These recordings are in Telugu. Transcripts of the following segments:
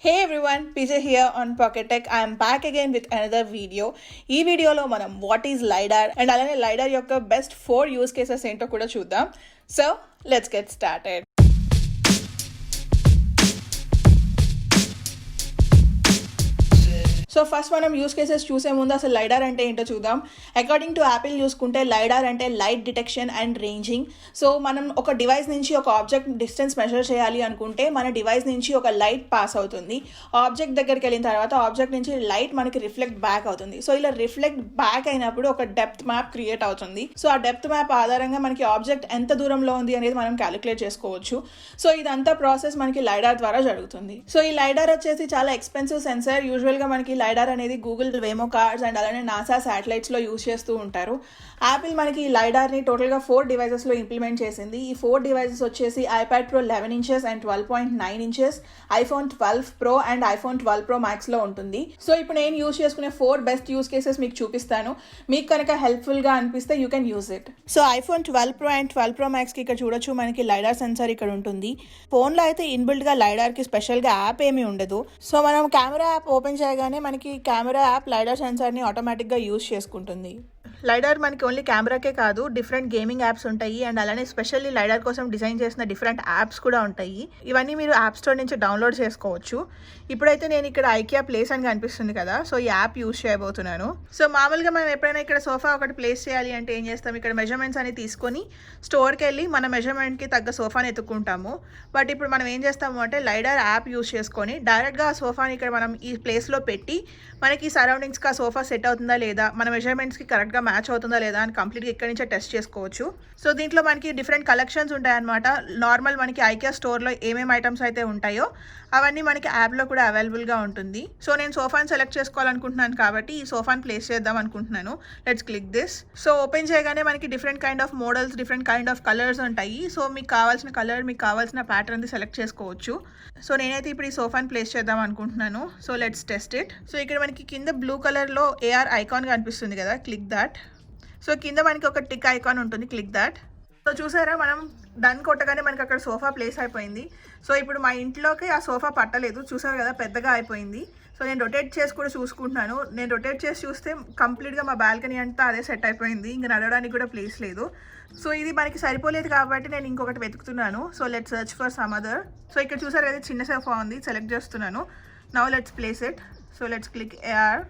Hey everyone, PJ here on Pocket Tech. I am back again with another video. ఈ వీడియోలో మనం వాట్ ఈజ్ లైడార్ అండ్ అలానే లైడార్ యొక్క బెస్ట్ 4 యూస్ కేసెస్ ఏంటో కూడా చూద్దాం. So let's get started. So first మనం యూస్ కేసెస్ చూసే ముందు అసలు లైడార్ అంటే ఏంటో చూద్దాం. అకార్డింగ్ టు యాపిల్ చూసుకుంటే లైడార్ అంటే light detection and ranging. So మనం ఒక డివైస్ నుంచి ఒక ఆబ్జెక్ట్ డిస్టెన్స్ మెజర్ చేయాలి అనుకుంటే మన డివైస్ నుంచి ఒక లైట్ పాస్ అవుతుంది. ఆబ్జెక్ట్ దగ్గరికి వెళ్ళిన తర్వాత ఆబ్జెక్ట్ నుంచి లైట్ మనకి రిఫ్లెక్ట్ బ్యాక్ అవుతుంది. సో ఇలా రిఫ్లెక్ట్ బ్యాక్ అయినప్పుడు ఒక డెప్త్ మ్యాప్ క్రియేట్ అవుతుంది. సో ఆ డెప్త్ మ్యాప్ ఆధారంగా మనకి ఆబ్జెక్ట్ ఎంత దూరంలో ఉంది అనేది మనం క్యాలిక్యులేట్ చేసుకోవచ్చు. సో ఇదంతా ప్రాసెస్ మనకి లైడార్ ద్వారా జరుగుతుంది. సో ఈ లైడార్ వచ్చేసి చాలా ఎక్స్పెన్సివ్ సెన్సర్. యూజువల్గా మనకి లైడార్ అనేది గూగుల్ వేమో కార్డ్స్ అండ్ అలానే నాసా శాటిలైట్స్లో యూజ్ చేస్తూ ఉంటారు. యాపిల్ మనకి ఈ లైడార్ని టోటల్గా 4 డివైజెస్లో ఇంప్లిమెంట్ చేసింది. ఈ 4 డివైజెస్ వచ్చేసి iPad pro 11 inches and 12.9 inches, iPhone 12 pro and iPhone 12 pro మ్యాక్స్లో ఉంటుంది. సో ఇప్పుడు నేను యూజ్ చేసుకునే 4 బెస్ట్ యూస్ కేసెస్ మీకు చూపిస్తాను. మీకు కనుక హెల్ప్ఫుల్గా అనిపిస్తే you can use it. So iPhone 12 pro and 12 pro మ్యాక్స్కి ఇక్కడ చూడొచ్చు మనకి లైడార్ సెన్సార్ ఇక్కడ ఉంటుంది. ఫోన్లో అయితే ఇన్బిల్డ్గా లైడార్కి స్పెషల్గా యాప్ ఏమీ ఉండదు. సో మనం కెమెరా యాప్ ఓపెన్ చేయగానే మనకి కెమెరా యాప్ లైడార్ సెన్సార్ని ఆటోమేటిక్గా యూజ్ చేసుకుంటుంది. లైడార్ మనకి ఓన్లీ కెమెరాకే కాదు, డిఫరెంట్ గేమింగ్ యాప్స్ ఉంటాయి అండ్ అలానే స్పెషల్లీ లైడార్ కోసం డిజైన్ చేసిన డిఫరెంట్ యాప్స్ కూడా ఉంటాయి. ఇవన్నీ మీరు యాప్ స్టోర్ నుంచి డౌన్లోడ్ చేసుకోవచ్చు. ఇప్పుడైతే నేను ఇక్కడ ఐకియా ప్లేస్ అని కనిపిస్తుంది కదా, సో ఈ యాప్ యూజ్ చేయబోతున్నాను. సో మామూలుగా మనం ఎప్పుడైనా ఇక్కడ సోఫా ఒకటి ప్లేస్ చేయాలి అంటే ఏం చేస్తాం, ఇక్కడ మెజర్మెంట్స్ అని తీసుకొని స్టోర్కి వెళ్ళి మన మెజర్మెంట్కి తగ్గ సోఫాని ఎత్తుక్కుంటాము. బట్ ఇప్పుడు మనం ఏం చేస్తాము అంటే లైడార్ యాప్ యూజ్ చేసుకొని డైరెక్ట్గా ఆ సోఫాని ఇక్కడ మనం ఈ ప్లేస్లో పెట్టి మనకి సరౌండింగ్స్కి ఆ సోఫా సెట్ అవుతుందా లేదా, మన మెజర్మెంట్స్కి కరెక్ట్గా మ్యాచ్ అవుతుందా లేదా అని కంప్లీట్గా ఇక్కడి నుంచే టెస్ట్ చేసుకోవచ్చు. సో దీంట్లో మనకి డిఫరెంట్ కలెక్షన్స్ ఉంటాయన్నమాట. నార్మల్ మనకి ఐకియా స్టోర్లో ఏమేమి ఐటమ్స్ అయితే ఉంటాయో అవన్నీ మనకి యాప్లో కూడా అవైలబుల్గా ఉంటుంది. సో నేను సోఫాని సెలెక్ట్ చేసుకోవాలనుకుంటున్నాను కాబట్టి ఈ సోఫాని ప్లేస్ చేద్దాం అనుకుంటున్నాను. Let's click this. So open చేయగానే మనకి different kind of models, different kind of colours ఉంటాయి. సో మీకు కావాల్సిన కలర్, మీకు కావాల్సిన ప్యాటర్న్ సెలెక్ట్ చేసుకోవచ్చు. సో నేనైతే ఇప్పుడు ఈ సోఫాని ప్లేస్ చేద్దాం అనుకుంటున్నాను. So let's test it. So ఇక్కడ మనకి కింద బ్లూ కలర్లో ఏఆర్ ఐకాన్ కనిపిస్తుంది కదా, క్లిక్ దాట్. సో కింద మనకి ఒక టిక్ ఐకాన్ ఉంటుంది, క్లిక్ దాట్. సో చూసారా, మనం డన్ కొట్టగానే మనకి అక్కడ సోఫా ప్లేస్ అయిపోయింది. సో ఇప్పుడు మా ఇంట్లోకి ఆ సోఫా పట్టలేదు, చూసారు కదా పెద్దగా అయిపోయింది. సో నేను రొటేట్ చేసి కూడా చూసుకుంటున్నాను. నేను రొటేట్ చేసి చూస్తే కంప్లీట్గా మా బాల్కనీ అంతా అదే సెట్ అయిపోయింది. ఇంకా నడవడానికి కూడా ప్లేస్ లేదు. సో ఇది మనకి సరిపోలేదు కాబట్టి నేను ఇంకొకటి వెతుకుతున్నాను. So let's search for some other. So ఇక్కడ చూసారు కదా చిన్న సోఫా ఉంది, సెలెక్ట్ చేస్తున్నాను. Now let's place it. So let's click AR.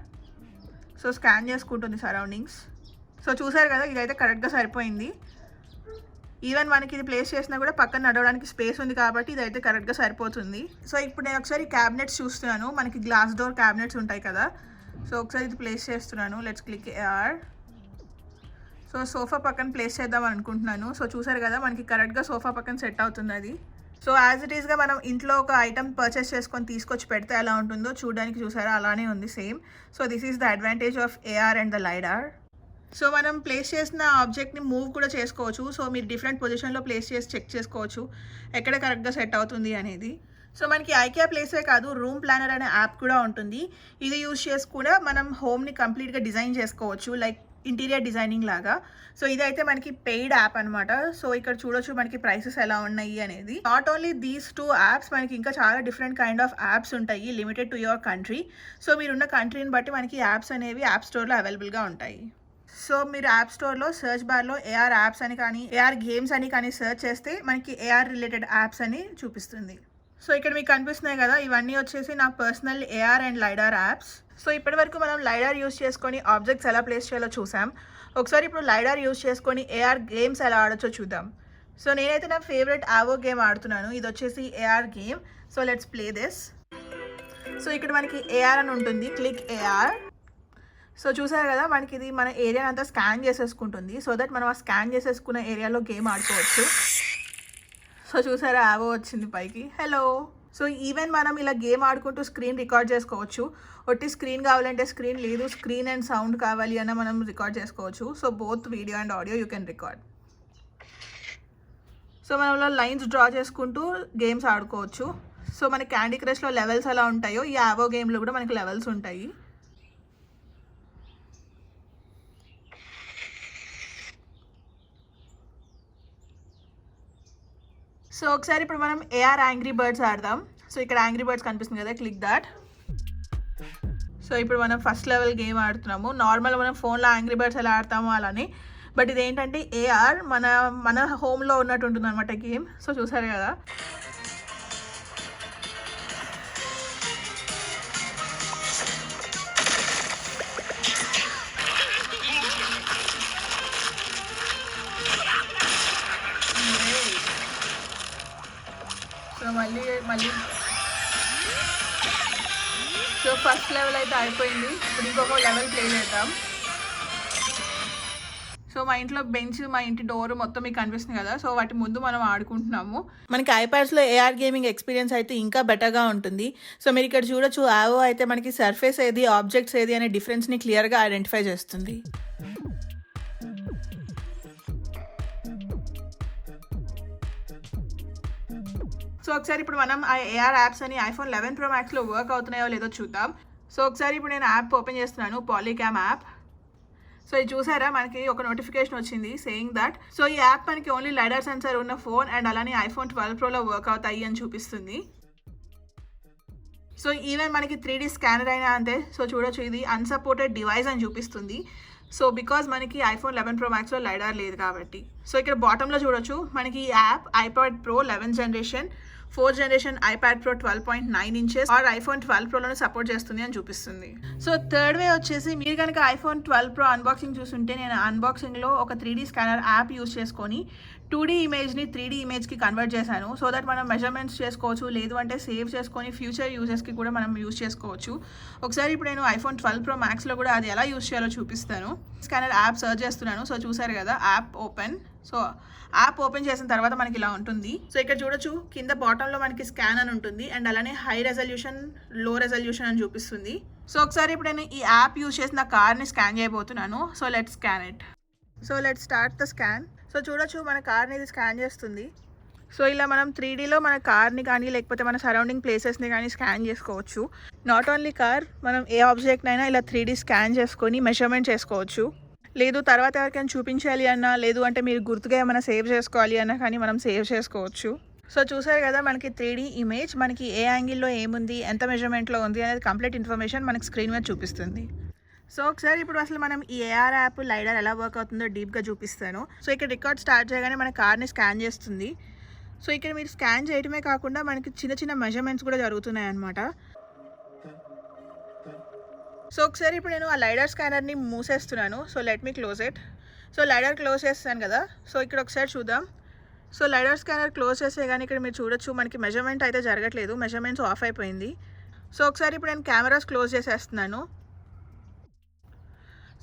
So scan చేసుకుంటుంది సరౌండింగ్స్. సో చూసారు కదా ఇదైతే కరెక్ట్గా సరిపోయింది. ఈవెన్ మనకి ఇది ప్లేస్ చేసినా కూడా పక్కన నడవడానికి స్పేస్ ఉంది కాబట్టి ఇదైతే కరెక్ట్గా సరిపోతుంది. సో ఇప్పుడు నేను ఒకసారి క్యాబినెట్స్ చూస్తున్నాను. మనకి గ్లాస్ డోర్ క్యాబినెట్స్ ఉంటాయి కదా, సో ఒకసారి ఇది ప్లేస్ చేస్తున్నాను. Let's click AR. So sofa పక్కన ప్లేస్ చేద్దాం అనుకుంటున్నాను. సో చూసారు కదా మనకి కరెక్ట్గా సోఫా పక్కన సెట్ అవుతుంది అది. సో యాజ్ ఇట్ ఈస్గా మనం ఇంట్లో ఒక ఐటమ్ పర్చేస్ చేసుకొని తీసుకొచ్చి పెడితే ఎలా ఉంటుందో చూడడానికి చూసారా అలానే ఉంది same. So this is the advantage of AR and the lidar. So మనం ప్లేస్ చేసిన ఆబ్జెక్ట్ని మూవ్ కూడా చేసుకోవచ్చు. సో మీరు డిఫరెంట్ పొజిషన్లో ప్లేస్ చేసి చెక్ చేసుకోవచ్చు ఎక్కడ కరెక్ట్గా సెట్ అవుతుంది అనేది. సో మనకి ఐకియా ప్లేసే కాదు, రూమ్ ప్లానర్ అనే యాప్ కూడా ఉంటుంది. ఇది యూజ్ చేసి కూడా మనం హోమ్ని కంప్లీట్గా డిజైన్ చేసుకోవచ్చు, లైక్ ఇంటీరియర్ డిజైనింగ్ లాగా. సో ఇదైతే మనకి పెయిడ్ యాప్ అనమాట. సో ఇక్కడ చూడొచ్చు మనకి ప్రైసెస్ ఎలా ఉన్నాయి అనేది. నాట్ ఓన్లీ దీస్ 2 యాప్స్, మనకి ఇంకా చాలా డిఫరెంట్ కైండ్ ఆఫ్ యాప్స్ ఉంటాయి limited to your country. So మీరున్న కంట్రీని బట్టి మనకి యాప్స్ అనేవి యాప్ స్టోర్లో అవైలబుల్గా ఉంటాయి. సో మీరు యాప్ స్టోర్లో సర్చ్ బార్లో ఏఆర్ యాప్స్ అని కానీ ఏఆర్ గేమ్స్ అని కానీ సర్చ్ చేస్తే మనకి ఏఆర్ రిలేటెడ్ యాప్స్ అని చూపిస్తుంది. సో ఇక్కడ మీకు కనిపిస్తున్నాయి కదా, ఇవన్నీ వచ్చేసి నా personal AR and lidar apps. So ఇప్పటి వరకు మనం లైడార్ యూజ్ చేసుకొని ఆబ్జెక్ట్స్ ఎలా ప్లేస్ చేయాలో చూసాం. ఒకసారి ఇప్పుడు లైడార్ యూజ్ చేసుకొని ఏఆర్ గేమ్స్ ఎలా ఆడొచ్చో చూద్దాం. సో నేనైతే నా ఫేవరెట్ ఆవో గేమ్ ఆడుతున్నాను. ఇది వచ్చేసి AR game. So let's play this. So ఇక్కడ మనకి ఏఆర్ అని ఉంటుంది, క్లిక్ ఏఆర్. సో చూసారు కదా మనకి ఇది మన ఏరియా అంతా స్కాన్ చేసేసుకుంటుంది. సో దట్ మనం ఆ స్కాన్ చేసేసుకున్న ఏరియాలో గేమ్ ఆడుకోవచ్చు. సో చూసారా ఆవో వచ్చింది పైకి, హలో. సో ఈవెన్ మనం ఇలా గేమ్ ఆడుకుంటూ స్క్రీన్ రికార్డ్ చేసుకోవచ్చు. ఒట్టి స్క్రీన్ కావాలంటే స్క్రీన్, లేదు స్క్రీన్ అండ్ సౌండ్ కావాలి అన్న మనం రికార్డ్ చేసుకోవచ్చు. So both video and audio you can record. So మనం ఇలా లైన్స్ డ్రా చేసుకుంటూ గేమ్స్ ఆడుకోవచ్చు. సో మనకి క్యాండీ క్రష్లో లెవెల్స్ ఎలా ఉంటాయో ఈ ఆవో గేమ్లో కూడా మనకి లెవెల్స్ ఉంటాయి. సో ఒకసారి ఇప్పుడు మనం ఏఆర్ యాంగ్రీ బర్డ్స్ ఆడదాం. సో ఇక్కడ యాంగ్రీ బర్డ్స్ కనిపిస్తుంది కదా, క్లిక్ దాట్. సో ఇప్పుడు మనం ఫస్ట్ లెవెల్ గేమ్ ఆడుతున్నాము. నార్మల్ మనం ఫోన్లో యాంగ్రీ బర్డ్స్ ఎలా ఆడతామో అలానే, బట్ ఇదేంటంటే ఏఆర్ మన హోమ్లో ఉన్నట్టు ఉంటుంది అనమాట గేమ్. సో చూసారు కదా. సో మళ్ళీ సో ఫస్ట్ లెవెల్ అయితే అయిపోయింది. ఇప్పుడు ఇంకొక లెవెల్ ప్లే చేద్దాం. సో మా ఇంట్లో బెంచ్, మా ఇంటి డోర్ మొత్తం మీకు కనిపిస్తుంది కదా. సో వాటి ముందు మనం ఆడుకుంటున్నాము. మనకి ఐప్యాడ్స్లో ఏఆర్ గేమింగ్ ఎక్స్పీరియన్స్ అయితే ఇంకా బెటర్గా ఉంటుంది. సో మీరు ఇక్కడ చూడొచ్చు, ఆవో అయితే మనకి సర్ఫేస్ ఏది, ఆబ్జెక్ట్స్ ఏది అనే డిఫరెన్స్ని క్లియర్గా ఐడెంటిఫై చేస్తుంది. సో ఒకసారి ఇప్పుడు మనం ఆ ఏఆర్ యాప్స్ అని iPhone 11 Pro Maxలో వర్క్ అవుతున్నాయో లేదో చూద్దాం. సో ఒకసారి ఇప్పుడు నేను యాప్ ఓపెన్ చేస్తున్నాను, పాలీకామ్ యాప్. సో ఇది చూసారా, మనకి ఒక నోటిఫికేషన్ వచ్చింది సేయింగ్ దట్ సో ఈ యాప్ మనకి ఓన్లీ లైడార్ సెన్సార్ ఉన్న ఫోన్ అండ్ అలానే iPhone 12 Proలో వర్క్ అవుతాయి అని చూపిస్తుంది. సో ఈవెన్ మనకి 3D స్కానర్ అయినా అంతే. సో చూడొచ్చు, ఇది అన్సపోర్టెడ్ డివైస్ అని చూపిస్తుంది. సో బికాజ్ మనకి iPhone 11 Pro Maxలో లైడార్ లేదు కాబట్టి. సో ఇక్కడ బాటంలో చూడొచ్చు, మనకి ఈ app iPad Pro 11th generation, 4th generation iPad Pro 12.9 inches or iPhone 12 Proలోనే సపోర్ట్ చేస్తుంది అని చూపిస్తుంది. సో థర్డ్ వే వచ్చేసి, మీరు కనుక iPhone 12 Pro అన్బాక్సింగ్ చూస్తుంటే, నేను అన్బాక్సింగ్లో ఒక 3D స్కానర్ యాప్ యూస్ చేసుకొని 2D ఇమేజ్ని 3D ఇమేజ్కి కన్వర్ట్ చేశాను. సో దట్ మనం మెజర్మెంట్స్ చేసుకోవచ్చు, లేదు అంటే సేవ్ చేసుకొని ఫ్యూచర్ యూజెస్కి కూడా మనం యూజ్ చేసుకోవచ్చు. ఒకసారి ఇప్పుడు నేను iPhone 12 Pro Maxలో కూడా అది ఎలా యూజ్ చేయాలో చూపిస్తాను. స్కానర్ యాప్ సర్చ్ చేస్తున్నాను. సో చూసారు కదా, app open. So app open చేసిన తర్వాత మనకి ఇలా ఉంటుంది. సో ఇక్కడ చూడొచ్చు, కింద బాటంలో మనకి స్కాన్ అని ఉంటుంది అండ్ అలానే హై రెజల్యూషన్, లో రెజల్యూషన్ అని చూపిస్తుంది. సో ఒకసారి ఇప్పుడు నేను ఈ యాప్ యూజ్ చేసి నా కార్ని స్కాన్ చేయబోతున్నాను. So let's scan it. So let's start the scan. So చూడొచ్చు, మన కార్ని ఇది స్కాన్ చేస్తుంది. సో ఇలా మనం 3Dలో మన కార్ని కానీ లేకపోతే మన సరౌండింగ్ ప్లేసెస్ని కానీ స్కాన్ చేసుకోవచ్చు. నాట్ ఓన్లీ కార్, మనం ఏ ఆబ్జెక్ట్నైనా ఇలా 3D స్కాన్ చేసుకొని మెజర్మెంట్ చేసుకోవచ్చు. లేదు తర్వాత ఎవరికైనా చూపించాలి అన్నా, లేదు అంటే మీరు గుర్తుగా ఏమైనా సేవ్ చేసుకోవాలి అన్నా కానీ మనం సేవ్ చేసుకోవచ్చు. సో చూసారు కదా, మనకి 3D ఇమేజ్, మనకి ఏ యాంగిల్లో ఏముంది, ఎంత మెజర్మెంట్లో ఉంది అనేది కంప్లీట్ ఇన్ఫర్మేషన్ మనకి స్క్రీన్ మీద చూపిస్తుంది. సో ఒకసారి ఇప్పుడు అసలు మనం ఈ ఏఆర్ యాప్ లైడార్ ఎలా వర్క్ అవుతుందో డీప్గా చూపిస్తాను. సో ఇక్కడ రికార్డ్ స్టార్ట్ చేయగానే మన కార్ని స్కాన్ చేస్తుంది. సో ఇక్కడ మీరు స్కాన్ చేయడమే కాకుండా మనకి చిన్న చిన్న మెజర్మెంట్స్ కూడా జరుగుతున్నాయి అన్నమాట. సో ఒకసారి ఇప్పుడు నేను ఆ లైడార్ స్కానర్ని మూసేస్తున్నాను. So let me close it. So lidar close చేస్తాను కదా. సో ఇక్కడ ఒకసారి చూద్దాం. సో లైడార్ స్కానర్ క్లోజ్ చేసే కానీ ఇక్కడ మీరు చూడొచ్చు, మనకి మెజర్మెంట్ అయితే జరగట్లేదు, మెజర్మెంట్స్ ఆఫ్ అయిపోయింది. సో ఒకసారి ఇప్పుడు నేను కెమెరాస్ క్లోజ్ చేసేస్తున్నాను.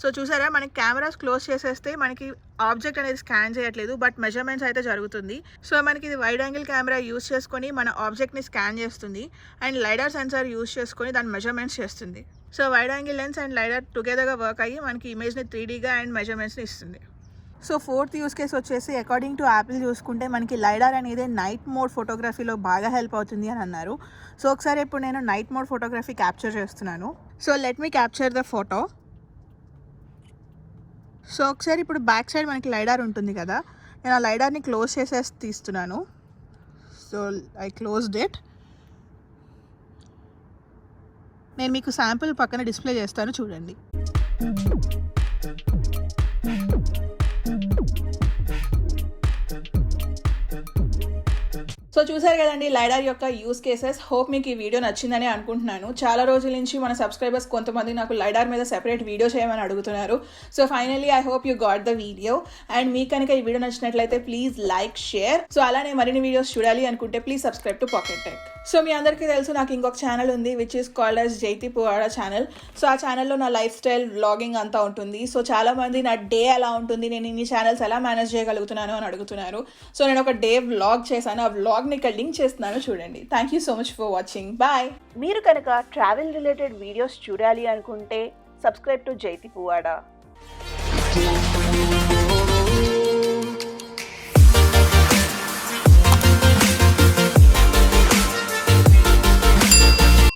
సో చూసారా, మనకి కెమెరాస్ క్లోజ్ చేసేస్తే మనకి ఆబ్జెక్ట్ అనేది స్కాన్ చేయట్లేదు, బట్ మెజర్మెంట్స్ అయితే జరుగుతుంది. సో మనకి ఇది వైడ్ యాంగిల్ కెమెరా యూస్ చేసుకొని మన ఆబ్జెక్ట్ని స్కాన్ చేస్తుంది అండ్ లైడార్ సెన్సార్ యూస్ చేసుకొని దాని మెజర్మెంట్స్ చేస్తుంది. So wide angle lens and lidar టుగెదర్గా వర్క్ అయ్యి మనకి ఇమేజ్ని 3Dగా అండ్ మెజర్మెంట్స్ని ఇస్తుంది. సో ఫోర్త్ యూస్ కేస్ వచ్చేసి, అకార్డింగ్ టు యాపిల్ చూసుకుంటే మనకి లైడార్ అనేది నైట్ మోడ్ ఫోటోగ్రఫీలో బాగా హెల్ప్ అవుతుంది అని అన్నారు. సో ఒకసారి ఇప్పుడు నేను నైట్ మోడ్ ఫోటోగ్రఫీ క్యాప్చర్ చేస్తున్నాను. So let me capture the photo. So ఒకసారి ఇప్పుడు బ్యాక్ సైడ్ మనకి లైడార్ ఉంటుంది కదా, నేను ఆ లైడార్ని క్లోజ్ చేసేసి తీస్తున్నాను. So I closed it. నేను మీకు శాంపుల్ పక్కన డిస్ప్లే చేస్తాను, చూడండి. సో చూసారు కదండి లైడార్ యొక్క యూస్ కేసెస్. హోప్ మీకు ఈ వీడియో నచ్చిందని అనుకుంటున్నాను. చాలా రోజుల నుంచి మన సబ్స్క్రైబర్స్ కొంతమంది నాకు లైడార్ మీద సెపరేట్ వీడియో చేయమని అడుగుతున్నారు. So finally I hope you got the video. And మీకు కనుక ఈ వీడియో నచ్చినట్లయితే ప్లీజ్ లైక్, షేర్. సో అలానే మరిన్ని వీడియోస్ చూడాలి అనుకుంటే please subscribe to pocket tech. So మీ అందరికీ తెలుసు, నాకు ఇంకొక ఛానల్ ఉంది which is called as Jaithi Puvada channel. సో ఆ ఛానల్లో నా లైఫ్ స్టైల్ వ్లాగింగ్ అంతా ఉంటుంది. సో చాలామంది నా డే ఎలా ఉంటుంది, నేను ఇన్ని ఛానల్స్ ఎలా మేనేజ్ చేయగలుగుతున్నాను అని అడుగుతున్నారు. సో నేను ఒక డే వ్లాగ్ చేశాను, ఆ వ్లాగ్ని ఇక్కడ లింక్ చేస్తున్నాను, చూడండి. Thank you so much for watching. Bye. మీరు కనుక ట్రావెల్ రిలేటెడ్ వీడియోస్ చూడాలి అనుకుంటే సబ్స్క్రైబ్ టు జైతి పువాడా.